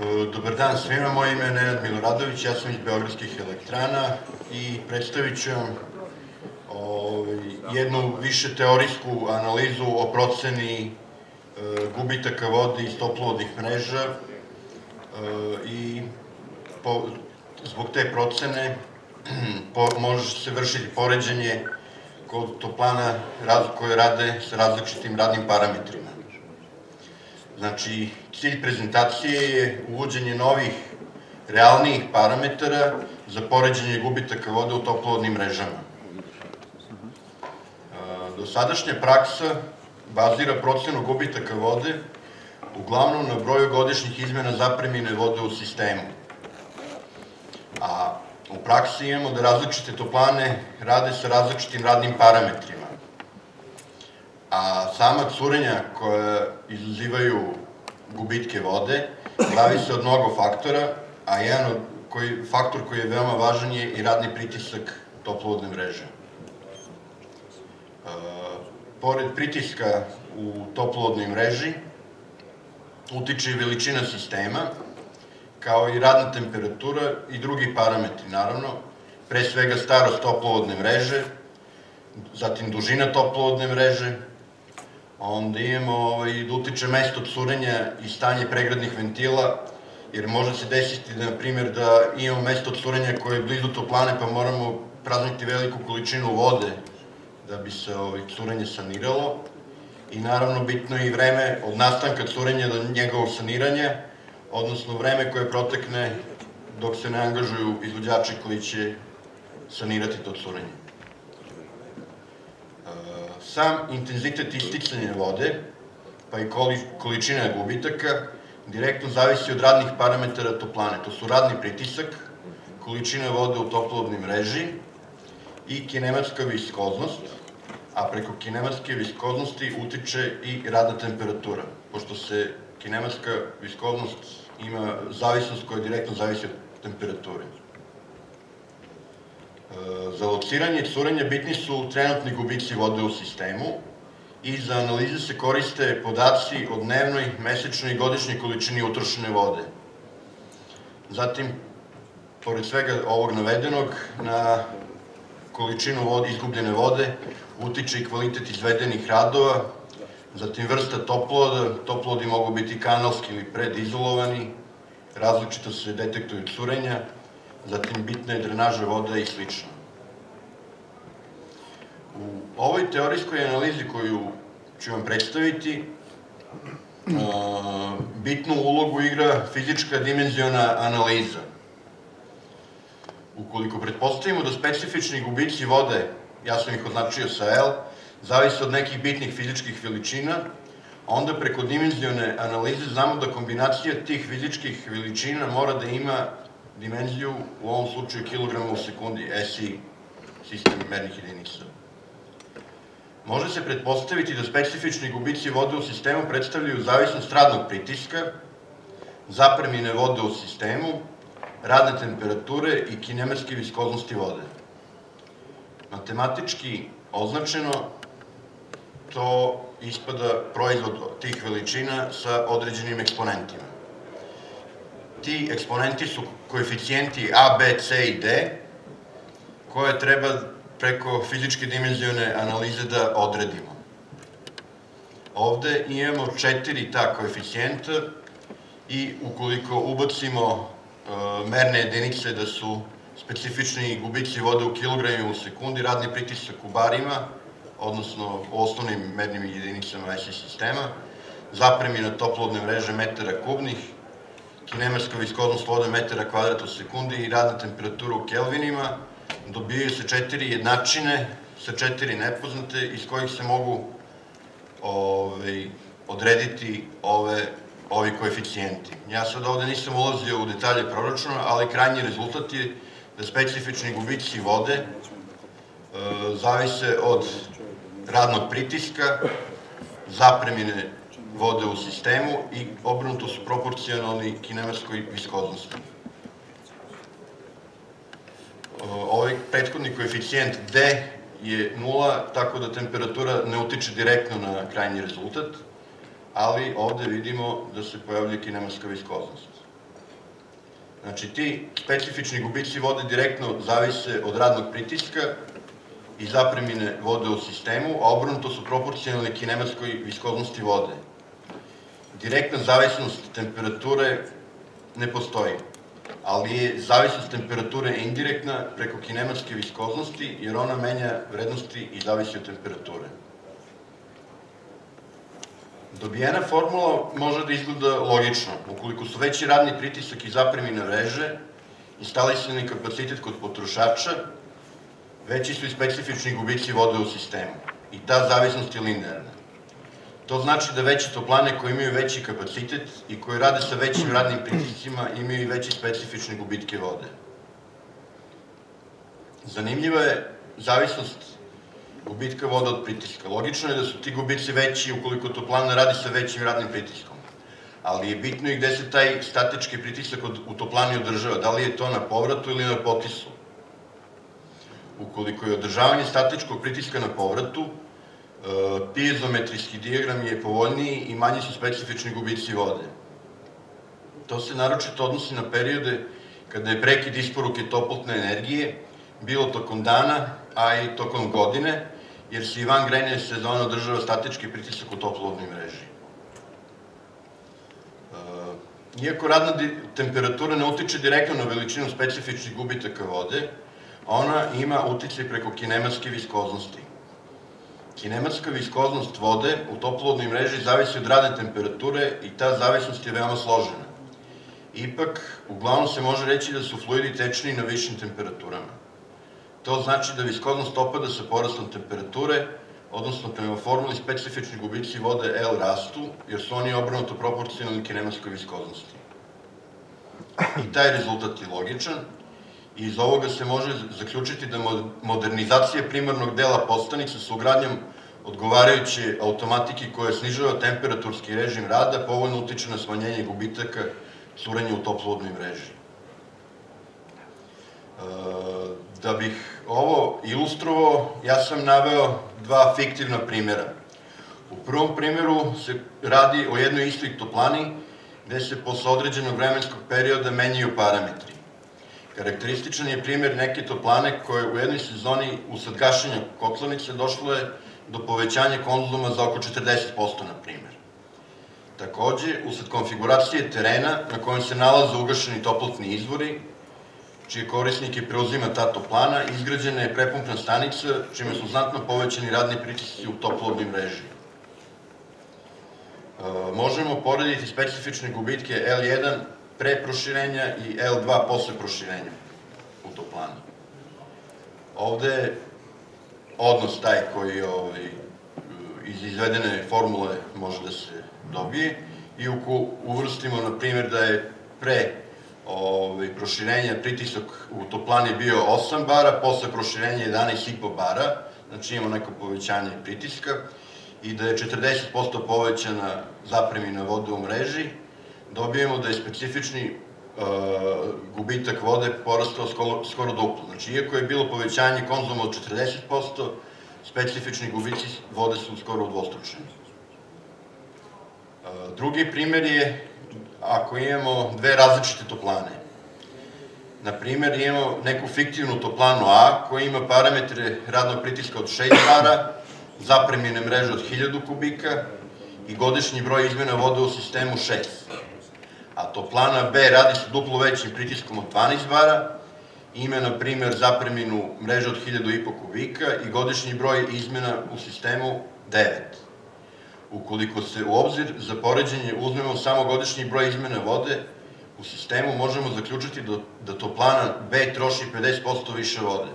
Dobar dan svima, moje ime je Nenad Miloradović, ja sam iz Beogradskih elektrana i predstavit ću vam jednu više teorijsku analizu o proceni gubitaka vode iz toplovodnih mreža i zbog te procene može se vršiti poređenje kod toplana koje rade sa različitim radnim parametrima. Znači, cilj prezentacije je uvođenje novih, realnijih parametara za poređenje gubitaka vode u toplovodnim mrežama. Dosadašnja praksa bazira procenu gubitaka vode uglavnom na broju godišnjih izmena zapremine vode u sistemu. A u praksi imamo da različite toplane rade sa različitim radnim parametrima. A sama curenja koja izazivaju gubitke vode zavise od mnogo faktora, a jedan faktor koji je veoma važan je i radni pritisak toplovodne mreže. Pored pritiska u toplovodnoj mreži utiče i veličina sistema, kao i radna temperatura i drugi parametri, naravno, pre svega starost toplovodne mreže, zatim dužina toplovodne mreže, onda imamo da utiče mesto curenja i stanje pregradnih ventila, jer može se desiti, na primjer, da imamo mesto curenja koje je blizu toplane, pa moramo prazniti veliku količinu vode da bi se curenje saniralo. I naravno bitno je i vreme od nastanka curenja do njegovog saniranja, odnosno vreme koje protekne dok se ne angažuju izvođači koji će sanirati to curenje. Sam intenzitet isticanja vode, pa i količina gubitaka, direktno zavisi od radnih parametara toplane. To su radni pritisak, količina vode u toplovodnoj mreži i kinematska viskoznost, a preko kinematske viskoznosti utiče i radna temperatura, pošto se kinematska viskoznost ima zavisnost koja direktno zavisi od temperature. Za lociranje curenja bitni su trenutni gubici vode u sistemu i za analize se koriste podaci o dnevnoj, mesečnoj i godišnjoj količini utrošene vode. Zatim, pored svega ovog navedenog, na količinu izgubljene vode utiče i kvalitet izvedenih radova, zatim vrsta toplovoda, toplovodi mogu biti kanalski ili predizolovani, različito se detektuju curenja, zatim bitna je drenaža voda i sl. U ovoj teorijskoj analizi koju ću vam predstaviti, bitnu ulogu igra fizička dimenziona analiza. Ukoliko pretpostavimo da specifični gubici vode, ja sam ih označio sa L, zavise od nekih bitnih fizičkih veličina, onda preko dimenzione analize znamo da kombinacija tih fizičkih veličina mora da ima dimenziju, u ovom slučaju kilograma u sekundi, SI, sistem mernih jedinica. Može se pretpostaviti da specifični gubici vode u sistemu predstavljaju zavisnost radnog pritiska, zapremine vode u sistemu, radne temperature i kinematske viskoznosti vode. Matematički označeno, to ispada proizvod tih veličina sa određenim eksponentima. Ti eksponenti su koeficijenti A, B, C i D, koje treba preko fizičke dimenzione analize da odredimo. Ovde imamo 4 ta koeficijenta i ukoliko ubacimo merne jedinice da su specifični gubici vode u kilogramima u sekundi, radni pritisak u barima, odnosno u osnovnim mernim jedinicama SI sistema, zapremina toplovodne mreže metara kubnih, kinematska viskoznost vode metara kvadrat u sekundi i radna temperatura u kelvinima, dobijaju se 4 jednačine sa 4 nepoznate iz kojih se mogu odrediti ovi koeficijenti. Ja sad ovde nisam ulazio u detalje proračuna, ali krajnji rezultat je da specifični gubici vode zavise od radnog pritiska, zapremine vode u sistemu i obrnuto su proporcionalni kinematskoj viskoznosti. Ovaj prethodni koeficijent D je 0, tako da temperatura ne utiče direktno na krajnji rezultat, ali ovde vidimo da se pojavlja kinematska viskoznost. Znači, ti specifični gubici vode direktno zavise od radnog pritiska i zapremine vode u sistemu, a obrnuto su proporcionalni kinematskoj viskoznosti vode. Direktna zavisnost temperature ne postoji, ali je zavisnost temperature indirektna preko kinematske viskoznosti, jer ona menja vrednosti i zavisi od temperature. Dobijena formula može da izgleda logično. Ukoliko su veći radni pritisak i zapremina mreže, instalisani kapacitet kod potrošača, veći su i specifični gubici vode u sistemu. I ta zavisnost je linearna. To znači da veće toplane koje imaju veći kapacitet i koje rade sa većim radnim pritiscima imaju i veće specifične gubitke vode. Zanimljiva je zavisnost gubitka vode od pritiska. Logično je da su ti gubici veći ukoliko toplana radi sa većim radnim pritiskom. Ali je bitno i gde se taj statički pritisak u toplani održava. Da li je to na povratu ili na potisu. Ukoliko je održavanje statičkog pritiska na povratu, piezometrijski dijagram je povoljniji i manji su specifični gubici vode. To se naročito odnosi na periode kada je prekid isporuke toplotne energije, bilo tokom dana, a i tokom godine, jer se i van grejne sezone održava statički pritisak u toplovodnoj mreži. Iako radna temperatura ne utiče direktno na veličinu specifičnih gubitaka vode, ona ima uticaj preko kinematske viskoznosti. Kinematska viskoznost vode u toplovodnoj mreži zavisi od radne temperature i ta zavisnost je veoma složena. Ipak, uglavnom se može reći da su fluidi tečni na višim temperaturama. To znači da viskoznost opada sa porastom temperature, odnosno prema formuli specifični gubici vode L rastu, jer su oni obrnuto proporcionalni kinematskoj viskoznosti. I taj rezultat je logičan i iz ovoga se može zaključiti da modernizacija primarnog dela postanica sa ugradnjom odgovarajuće automatike koja snižava temperaturski režim rada povoljno utiče na smanjenje gubitaka curenja u toplovodnoj mreži. Da bih ovo ilustrovao, ja sam naveo dva fiktivna primjera. U prvom primjeru se radi o jednoj istoj toplani gde se posle određenog vremenskog perioda menjaju parametri. Karakterističan je primjer neke toplane koje u jednoj sezoni usled gašenja kotlovnice došlo je do povećanja konzuma za oko 40%, na primjer. Takođe, usled konfiguracije terena na kojem se nalaze ugašeni toplotni izvori, čije korisnike preuzima ta toplana, izgrađena je prepumpna stanica, čime su znatno povećani radni pritisci u toplovodnoj mreži. Možemo porediti specifične gubitke L1 pre proširenja i L2 posle proširenja u toplani. Ovde je odnos taj koji iz izvedene formule može da se dobije i uvrstimo, na primjer, da je pre proširenja pritisak u toplani bio 8 bara, posle proširenja 11,5 bara, znači imamo neko povećanje pritiska, i da je 40% povećana zapremina vode u mreži, dobijemo da je specifični gubitak vode porastao skoro duplo. Znači, iako je bilo povećanje konzuma od 40%, specifični gubici vode su skoro udvostručeni. Drugi primjer je ako imamo dve različite toplane. Na primjer, imamo neku fiktivnu toplanu A koja ima parametre radnog pritiska od 6 bara, zapremine mreže od 1000 kubika i godišnji broj izmena vode u sistemu 6. A toplana B radi sa duplo većim pritiskom od 12 bara, ima, na primjer, zapreminu mreže od 1500 kubika i godišnji broj izmena u sistemu 9. Ukoliko se u obzir za poređenje uzmemo samo godišnji broj izmena vode u sistemu, možemo zaključiti da toplana B troši 50% više vode.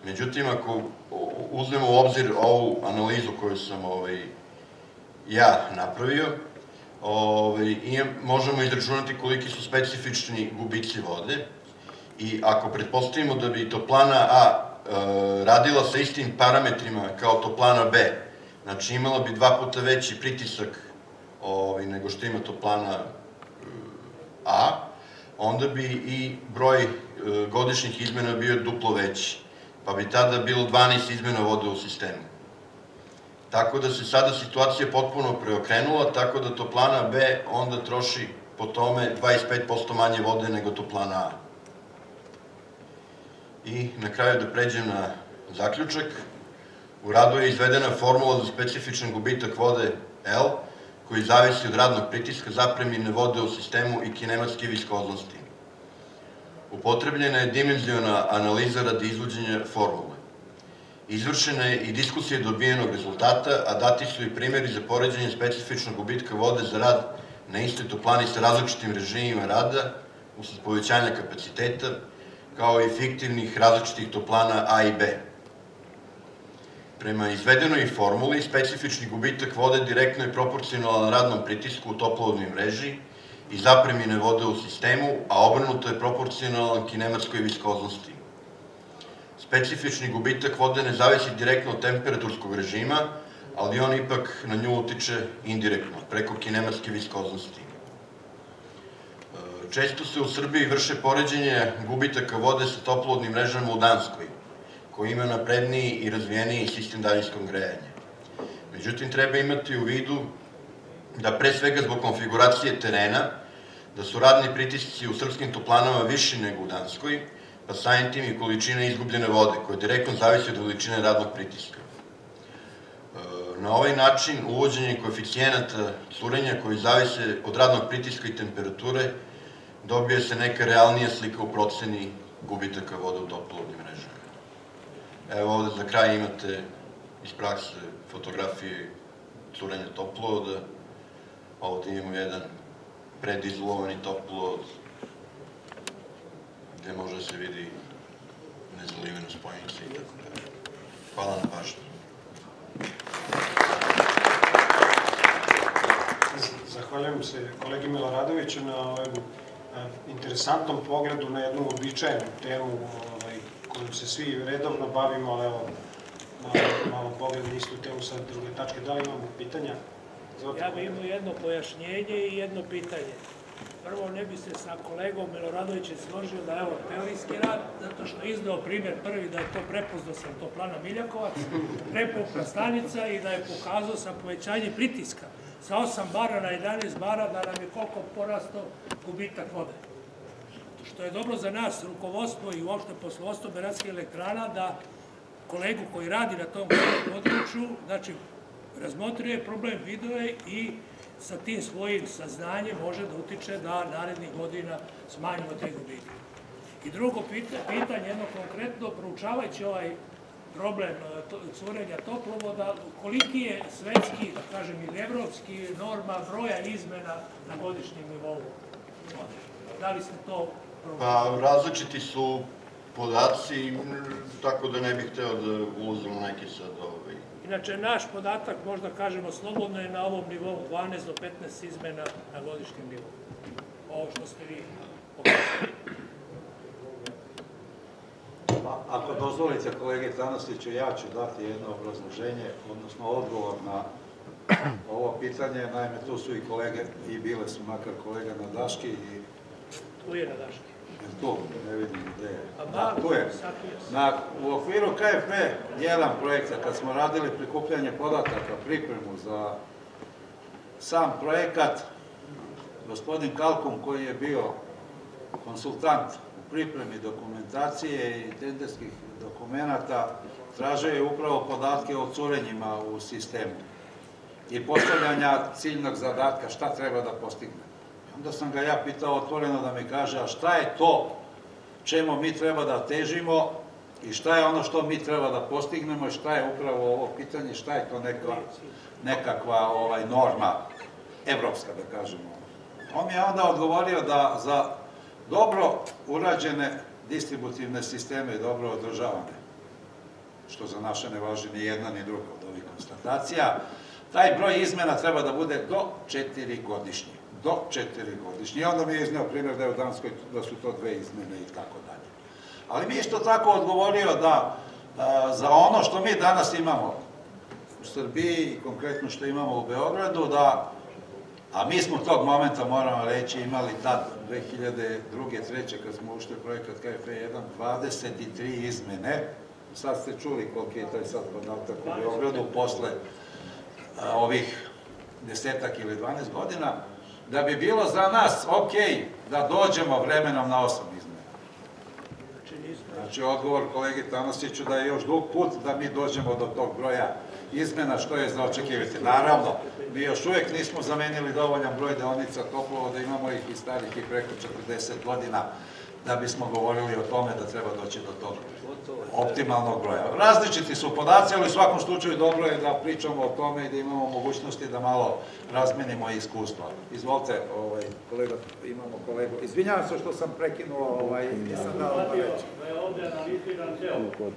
Međutim, ako uzmemo u obzir ovu analizu koju sam ja napravio, možemo izračunati koliki su specifični gubici vode i ako pretpostavimo da bi toplana A radila sa istim parametrima kao toplana B, znači imala bi 2 puta veći pritisak nego što ima toplana A, onda bi i broj godišnjih izmena bio duplo veći, pa bi tada bilo 12 izmena vode u sistemu. Tako da se sada situacija potpuno preokrenula, tako da toplana B onda troši po tome 25% manje vode nego toplana A. I na kraju da pređem na zaključak. U radu je izvedena formula za specifičan gubitak vode L, koji zavisi od radnog pritiska, zapremine vode u sistemu i kinematske viskoznosti. Upotrebljena je dimenziona analiza radi izvođenja formule. Izvršena je i diskusija dobijenog rezultata, a dati su i primjeri za poređenje specifičnog gubitka vode za rad na istoj toplani sa različitim režimima rada, usled povećanja kapaciteta, kao i fiktivnih različitih toplana A i B. Prema izvedenoj formuli, specifični gubitak vode direktno je proporcionalan radnom pritisku u toplovodnoj mreži i zapremine vode u sistemu, a obrnuto je proporcionalan kinematskoj viskoznosti. Specifični gubitak vode ne zavisi direktno od temperaturskog režima, ali on ipak na nju utiče indirektno, preko kinematske viskoznosti. Često se u Srbiji vrše poređenje gubitaka vode sa toplovodnim mrežama u Danskoj, koji ima napredniji i razvijeniji sistem daljinskog grejanja. Međutim, treba imati u vidu da pre svega zbog konfiguracije terena, da su radni pritisci u srpskim toplanama viši nego u Danskoj, pa samim tim i količine izgubljene vode, koja direktno zavisi od veličine radnog pritiska. Na ovaj način, uvođenje koeficijenata curenja koji zavise od radnog pritiska i temperature, dobije se neka realnija slika u proceni gubitaka vode u toplovodnim mrežama. Evo ovde za kraj imate iz prakse fotografije curenja toplovoda. Ovde imamo jedan predizolovani toplovod gde može da se vidi nezaliveno spojnice i tako dalje. Hvala na pažnju. Zahvaljujem se kolegi Miloradoviću na ovom interesantnom pogledu na jednu običajnu temu kojom se svi redovno bavimo, ali evo, malo pogled na istu temu sa druge tačke. Da li imamo pitanja? Ja bih imao jedno pojašnjenje i jedno pitanje. Prvo, ne bi se sa kolegom Miloradovićem složio da je ovo teorijski rad, zato što je izdao primjer prvi da je to prepoznao sam toplana Miljakovac, prepumpna stanica i da je pokazao sa povećanjem pritiska sa 8 bara na 11 bara da nam je koliko porastao gubitak vode. Što je dobro za nas, rukovodstvo i uopšte poslovodstvo Beogradskih elektrana, da kolegu koji radi na tom području, znači, razmotrio je problem, video je i sa tim svojim saznanjem može da utiče da narednih godina smanjimo te gubitke. I drugo pitanje, jedno konkretno, proučavajući ovaj problem curenja toplovoda, koliki je svetski, da kažem, ili evropski norma broja izmena na godišnjem nivou? Da li ste to proučavali? Pa, različiti su podaci, tako da ne bih hteo da ulazimo neki sad Inače, naš podatak, možda kažemo slobodno, je na ovom nivou 12 do 15 izmena na godišnjem nivou. Ovo što ste vi pokazali. Ako dozvolite, kolege Tanasiću, ja ću dati jedno obrazloženje, odnosno odgovor na ovo pitanje. Naime, tu su i kolege, i bile su makar kolega Nadaški. Tu je Nadaški. Tu, ne vidim gde je. Tu je. U okviru KFP 1 projekta, kad smo radili prikupljanje podataka, pripremu za sam projekat, gospodin Kalkum, koji je bio konsultant u pripremi dokumentacije i tenderskih dokumenta, tražio je upravo podatke o curenjima u sistemu i postavljanja ciljnog zadatka, šta treba da postigne. Onda sam ga ja pitao otvoreno da mi kaže, a šta je to čemu mi treba da težimo i šta je ono što mi treba da postignemo i šta je upravo ovo pitanje, šta je to nekakva norma evropska, da kažemo. On mi je onda odgovorio da za dobro urađene distributivne sisteme i dobro održavane, što za naše ne važi ni jedna ni druga od ovih konstatacija, taj broj izmena treba da bude do 4 godišnje. Do 4 godišnje. I onda mi je izneo primjer da je u Danskoj da su to 2 izmene i tako dalje. Ali mi je isto tako odgovorio da za ono što mi danas imamo u Srbiji i konkretno što imamo u Beogradu, a mi smo tog momenta, moramo reći, imali tad 2002. 2003. kad smo ušli u projekat KFP1, 23 izmene. Sad ste čuli koliki je taj sad podatak u Beogradu posle ovih 10 ili 12 godina. da bi bilo za nas ok da dođemo vremenom na 8 izmena. Znači, odgovor kolegi Tanasiću da je još dug put da mi dođemo do tog broja izmena, što je za očekivati. Naravno, mi još uvek nismo zamenili dovoljan broj deonica toplovoda, imamo ih i starih i preko 40 godina, da bismo govorili o tome da treba doći do tog optimalnog broja. Različiti su podaci, ali u svakom slučaju dobro je da pričamo o tome i da imamo mogućnosti da malo razmenimo iskustva. Izvolite, kolega, imamo kolegu. Izvinjavam se što sam prekinuo, nisam dao da reći. Ovdje analiziram cevod.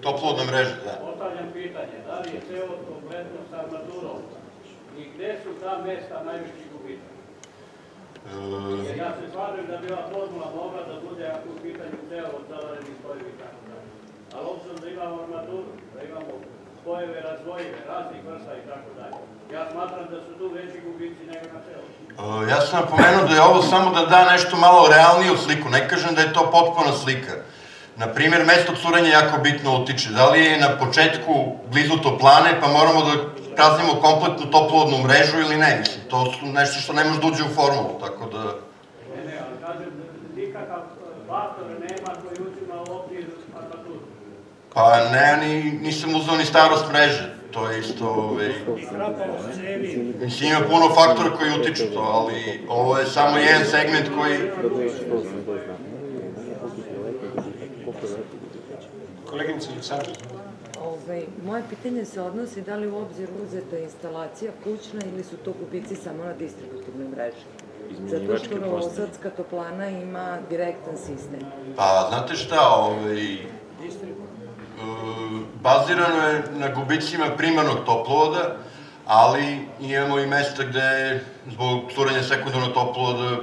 Toplovodna mreža, da. Postavljam pitanje, da li je cevod kompletno sa armaturom i gde su ta mesta najveći gubitak? Jer ja se slažem da bi ova formula mogla da bude ako u pitanju cevod, zavareni spojevi i tako dalje. Ali obzirom da imamo armaturu, da imamo spojeve, razvojive, raznih vrsta i tako dalje. Ja smatram da su tu veći gubici nego na cevodu. Ja sam napomenuo da je ovo samo da da nešto malo realniju sliku, ne kažem da je to potpuna slika. Naprimjer, mesto curenja jako bitno utiče. Da li je na početku blizu toplane, pa moramo da praznimo kompletnu toplovodnu mrežu ili ne, mislim. To su nešto što ne može da uđe u formulu, tako da... Ne, ali kažem, nikakav faktor nema koji uzima u obzir armaturu. Pa ne, nisam uzeo ni starost mreže, to je isto... Mislim, ima puno faktora koji utiču to, ali ovo je samo jedan segment koji... Koleginica Aleksandra. Moje pitanje se odnosi da li u obzir uzeta instalacija kućna ili su to gubici samo na distributivnoj mreži? Zato što Novosadska toplana ima direktan sistem. Pa, znate šta, bazirano je na gubicima primarnog toplovoda, ali imamo i mesta gde zbog curenja sekundarnog toplovoda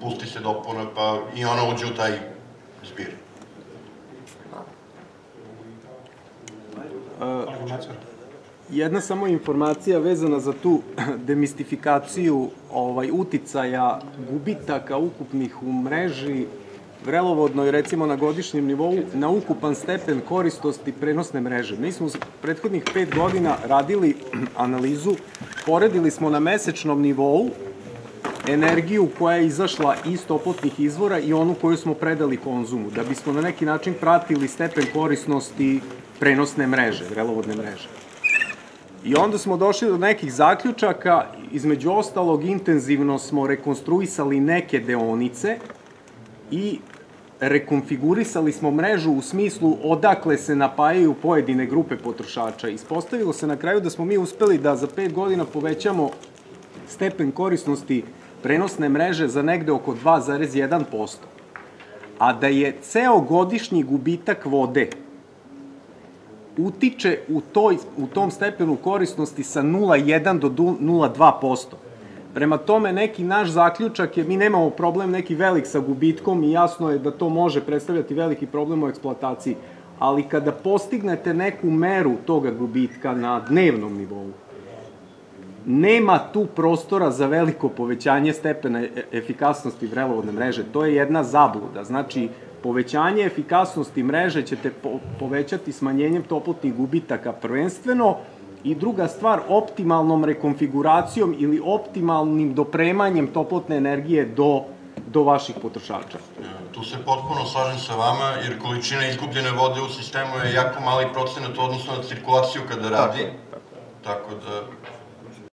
pusti se dopuna, pa i ona uđe u taj zbir. Jedna samo informacija vezana za tu demistifikaciju uticaja gubitaka ukupnih u mreži vrelovodnoj, recimo na godišnjem nivou, na ukupan stepen korisnosti prenosne mreže. Mi smo prethodnih 5 godina radili analizu, poredili smo na mesečnom nivou energiju koja je izašla iz toplotnih izvora i onu koju smo predali konzumu, da bismo na neki način pratili stepen korisnosti prenosne mreže, vrelovodne mreže. I onda smo došli do nekih zaključaka, između ostalog intenzivno smo rekonstruisali neke deonice i rekonfigurisali smo mrežu u smislu odakle se napajaju pojedine grupe potrošača. Ispostavilo se na kraju da smo mi uspeli da za 5 godina povećamo stepen korisnosti prenosne mreže za negde oko 2,1%, a da je ceo godišnji gubitak vode utiče u tom stepenu korisnosti sa 0,1 do 0,2%. Prema tome, neki naš zaključak je, mi nemamo problem neki velik sa gubitkom i jasno je da to može predstavljati veliki problem u eksploataciji, ali kada postignete neku meru toga gubitka na dnevnom nivou, nema tu prostora za veliko povećanje stepena efikasnosti vrelovodne mreže. To je jedna zabluda. Znači, povećanje efikasnosti mreže ćete povećati smanjenjem toplotnih gubitaka prvenstveno i druga stvar, optimalnom rekonfiguracijom ili optimalnim dopremanjem toplotne energije do vaših potrošača. Tu se potpuno slažem sa vama, jer količina izgubljene vode u sistemu je jako mali procenat odnosno na cirkulaciju kada radi. Tako da...